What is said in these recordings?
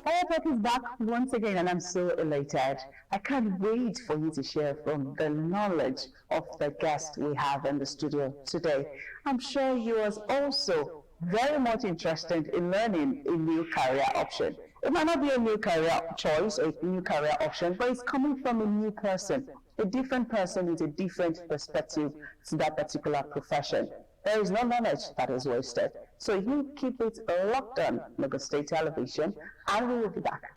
Firetalk is back once again, and I'm so elated. I can't wait for you to share from the knowledge of the guest we have in the studio today. I'm sure you are also very much interested in learning a new career option. It might not be a new career choice or a new career option, but it's coming from a new person, a different person with a different perspective to that particular profession. There is no knowledge that is wasted. So you keep it locked on Lagos State Television, and we will be back.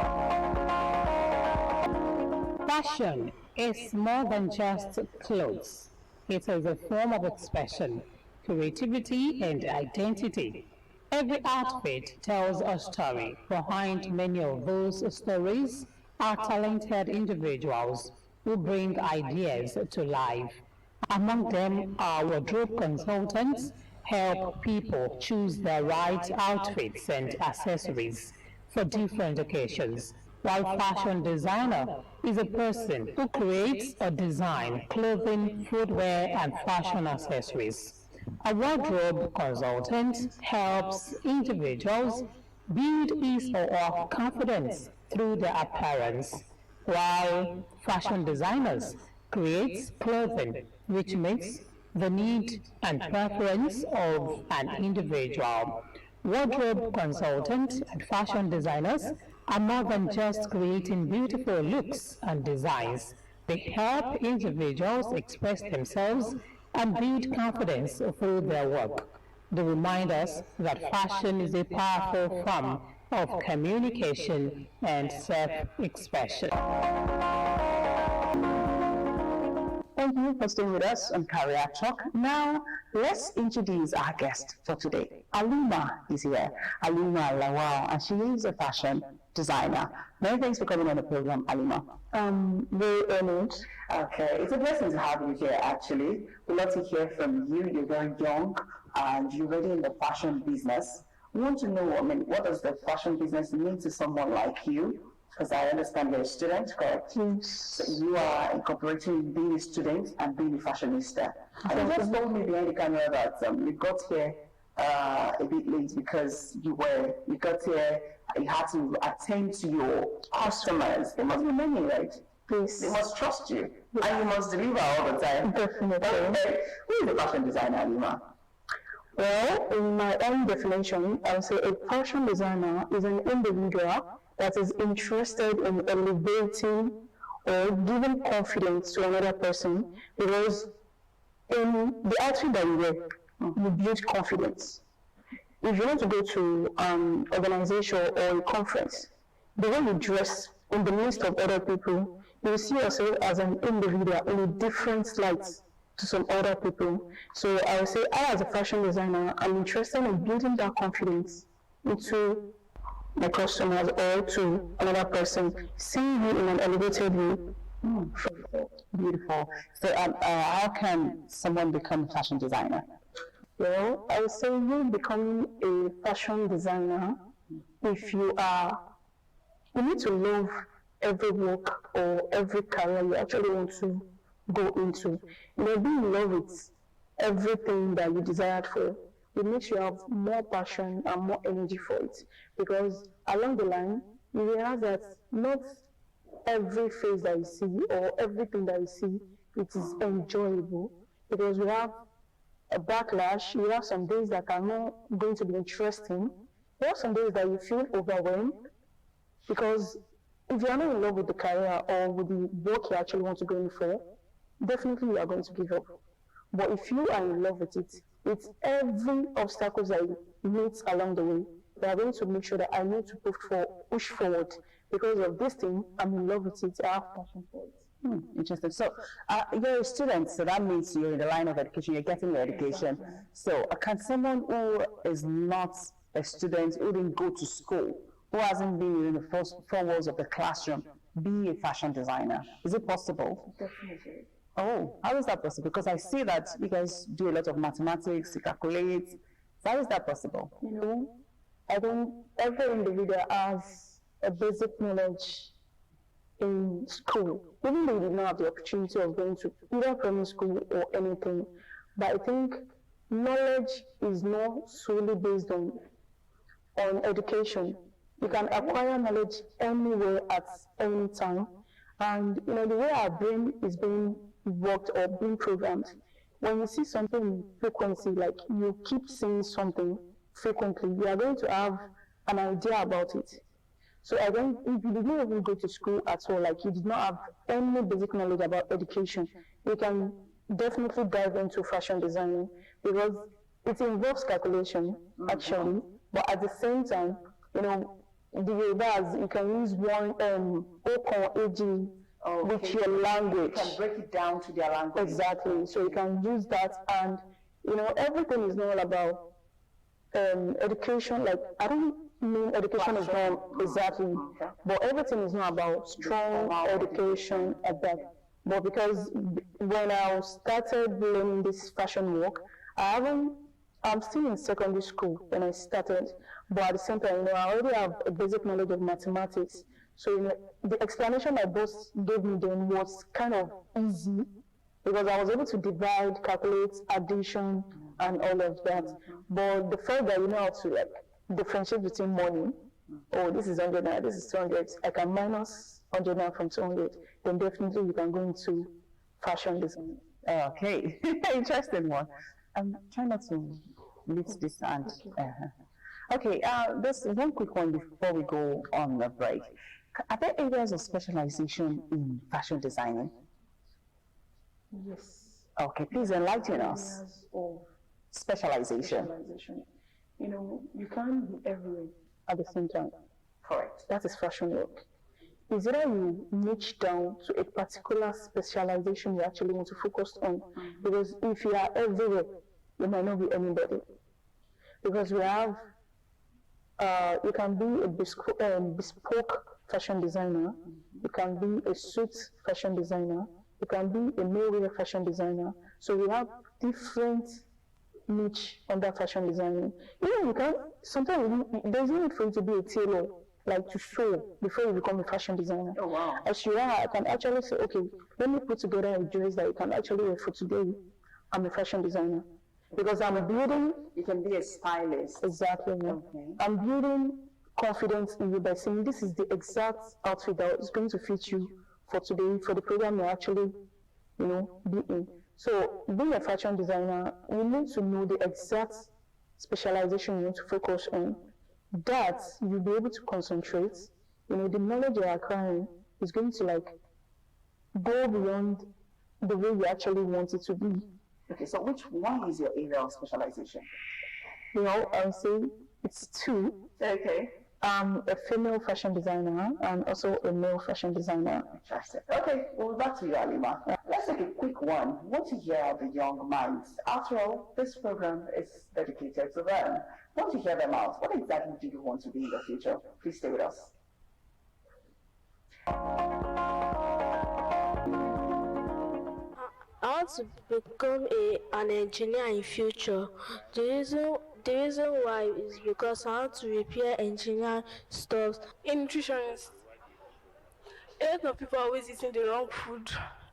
Fashion is more than just clothes. It is a form of expression, creativity, and identity. Every outfit tells a story. Behind many of those stories are talented individuals who bring ideas to life. Among them, our wardrobe consultants help people choose the right outfits and accessories for different occasions, while fashion designer is a person who creates or designs clothing, footwear, and fashion accessories. A wardrobe consultant helps individuals build his or her confidence through their appearance, while fashion designers creates clothing which meets the need and preference of an individual. Wardrobe consultants and fashion designers are more than just creating beautiful looks and designs. They help individuals express themselves and build confidence through their work. They remind us that fashion is a powerful form of communication and self-expression. Thank you for staying with us on Career Talk. Now, let's introduce our guest for today. Alima is here. Alima Lawal, and she is a fashion designer. Many thanks for coming on the program, Alima. Very honored. Okay, it's a blessing to have you here, actually. We'd love to hear from you. You're very young, and you're already in the fashion business. We want to know, what does the fashion business mean to someone like you? Because I understand you're a student, correct? Yes. So you are incorporating being a student and being a fashionista. And you just told me behind the camera that you got here a bit late because you got here, you had to attend to your customers. There must be many, right? Yes. They must trust you. Yes. And you must deliver all the time. Definitely. Okay. Who is a fashion designer, Alima? Well, in my own definition, I would say a fashion designer is an individual that is interested in elevating or giving confidence to another person, because in the outfit that you wear, you build confidence. If you want to go to an organization or a conference, the way you dress in the midst of other people, you see yourself as an individual in a different light to some other people. So I would say, I as a fashion designer, I'm interested in building that confidence into my customers or to another person, seeing you in an elevated way. Beautiful. So how can someone become a fashion designer? Well, I would say you become a fashion designer if you need to love every work or every career you actually want to go into. Be in love with everything that you desired for. It makes you have more passion and more energy for it. Because along the line, you realize that not every face that you see or everything that you see, it is enjoyable. Because you have a backlash, you have some days that are not going to be interesting. There are some days that you feel overwhelmed. Because if you are not in love with the career or with the work you actually want to go in for, definitely you are going to give up. But if you are in love with it, it's every obstacle that you meet along the way, they are going to make sure that I need to push forward. Because of this thing, I'm in love with it, I have passion for it. Interesting. So you're a student, so that means you're in the line of education, you're getting your education. Exactly. So can someone who is not a student, who didn't go to school, who hasn't been in the first 4 walls of the classroom, be a fashion designer? Is it possible? Definitely. Oh, how is that possible? Because I see that you guys do a lot of mathematics, you calculate. So how is that possible? I think every individual has a basic knowledge in school, even though you did not have the opportunity of going to either primary school or anything. But I think knowledge is not solely based on education. You can acquire knowledge anywhere at any time. And you know, the way our brain is being worked or being programmed, when you see something in frequency, like you keep seeing something frequently, you are going to have an idea about it. So again, if you did not even go to school at all, like you did not have any basic knowledge about education, you can definitely dive into fashion designing because it involves calculation, actually, but at the same time, you know, the Yorubas, you can use one Okon AG with your language. You can break it down to their language. Exactly. So you can use that, and you know, everything is not about education. Like, I don't mean education is not exactly, but everything is not about strong education at that. But because when I started learning this fashion work, I'm still in secondary school when I started, but at the same time, you know, I already have a basic knowledge of mathematics. So, you know, the explanation my boss gave me then was kind of easy because I was able to divide, calculate, addition, and all of that. But the fact that you know how to like differentiate between money, oh, this is 100 now, this is 200, I can minus 100 now from 200, then definitely you can go into fashion design. Okay, interesting one. I'm trying not to lift this hand. Okay, there's one quick one before we go on the break. Are there areas of specialization in fashion designing? Yes. Okay, please enlighten us. Areas of Specialization. You know, you can't be everywhere at the same time. Correct. That is fashion work. Is either you niche down to a particular specialization you actually want to focus on. Because if you are everywhere, you might not be anybody. Because we have, you can be a bespoke fashion designer, you can be a suit fashion designer, you can be a male fashion designer. So we have different niche under fashion designing. Even you can, sometimes there's no need for you to be a tailor, like to sew before you become a fashion designer. Oh, wow. As you are, I can actually say, okay, let me put together a dress that you can actually wear for today. I'm a fashion designer. Because I'm building. You can be a stylist. Exactly. Okay. I'm building confidence in you by saying this is the exact outfit that is going to fit you for today, for the program you're actually, you know, be in. So being a fashion designer, you need to know the exact specialization you want to focus on. That you'll be able to concentrate. You know, the knowledge you're acquiring is going to like go beyond the way you actually want it to be. Okay, so which one is your area of specialization? You know, I would say it's two. Okay. A female fashion designer and also a male fashion designer. Interesting. Okay, well, back to you, Alima. Let's take a quick one. What to hear of the young minds? After all, this program is dedicated to them. Want to hear them out? What exactly do you want to be in the future? Please stay with us. I want to become an engineer in future. The reason why is because I want to repair engineer stuff. A nutritionist. A lot of people are always eating the wrong food,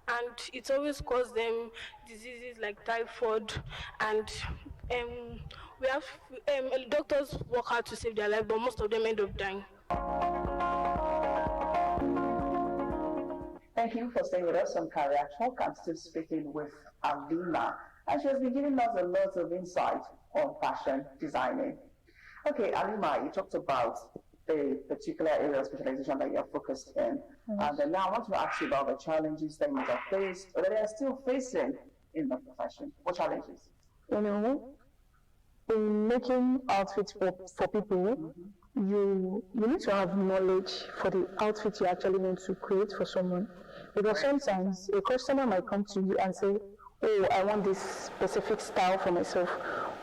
and it always causes them diseases like typhoid. And we have doctors work hard to save their life, but most of them end up dying. Thank you for staying with us on Career Talk. I'm still speaking with Alima, and she has been giving us a lot of insight on fashion designing. Okay, Alima, you talked about the particular area of specialization that you're focused in. And then now I want to ask you about the challenges that you have faced or that they are still facing in the profession. What challenges? You know, in making outfits for people, you need to have knowledge for the outfit you actually want to create for someone. Because sometimes a customer might come to you and say, oh, I want this specific style for myself.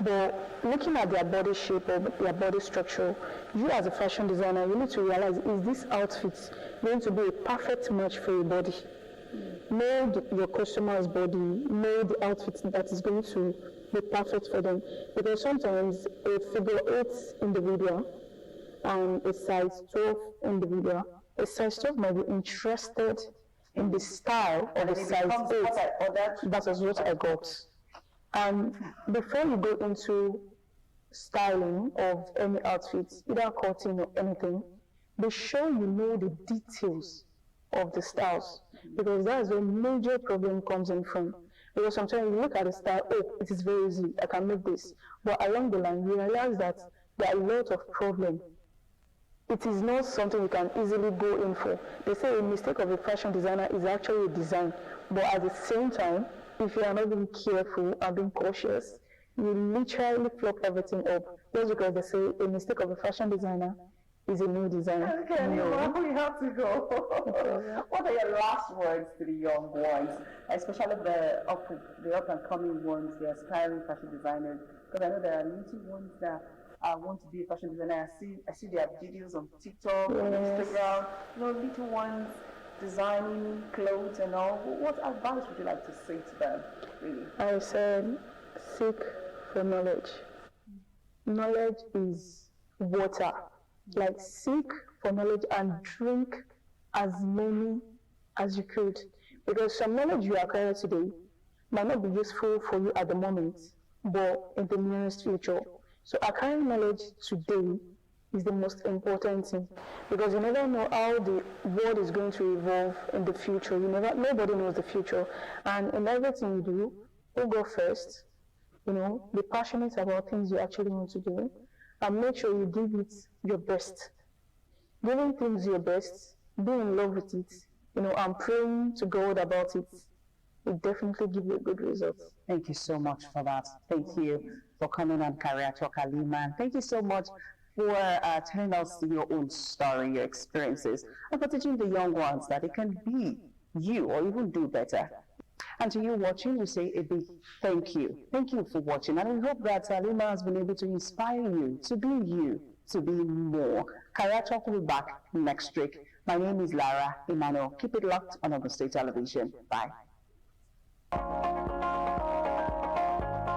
But looking at their body shape or their body structure, you as a fashion designer, you need to realize, is this outfit going to be a perfect match for your body? Know your customer's body, know the outfit that is going to be perfect for them. Because sometimes a figure 8 individual and a size 12 individual, a size 12 might be interested in the style of a size 8. That is what I got. And before you go into styling of any outfits, either cutting or anything, Be sure you know the details of the styles, because that's where major problem comes in from. Because sometimes you look at the style, oh, it is very easy, I can make this. But along the line, you realize that there are a lot of problems. It is not something you can easily go in for. They say a mistake of a fashion designer is actually a design. But at the same time, if you are not being careful and being cautious, you literally flop everything up. Just because they say a mistake of a fashion designer is a new design. Okay, well, we have to go. What are your last words to the young ones, especially the up and coming ones, the aspiring fashion designers? Because I know there are little ones that want to be a fashion designer. I see their videos on TikTok, on Instagram. Little ones designing clothes and all. What advice would you like to say to them, really? I said, seek for knowledge. Knowledge is water. Like, seek for knowledge and drink as many as you could. Because some knowledge you acquire today might not be useful for you at the moment, but in the nearest future. So acquiring knowledge today is the most important thing, because you never know how the world is going to evolve in the future. Nobody knows the future. And in everything you do, you go first. Be passionate about things you actually want to do, and make sure you give it your best. Giving things your best, be in love with it, and praying to God about it, will definitely give you a good result. Thank you so much for that. Thank you for coming on Career Talk, Halima. And thank you so much for telling us your own story, your experiences, and for teaching the young ones that they can be you or even do better. And to you watching, we say a big thank you. Thank you for watching. And we hope that Halima has been able to inspire you, to be more. Career Talk will be back next week. My name is Lara Emmanuel. Keep it locked on Ogun State Television. Bye.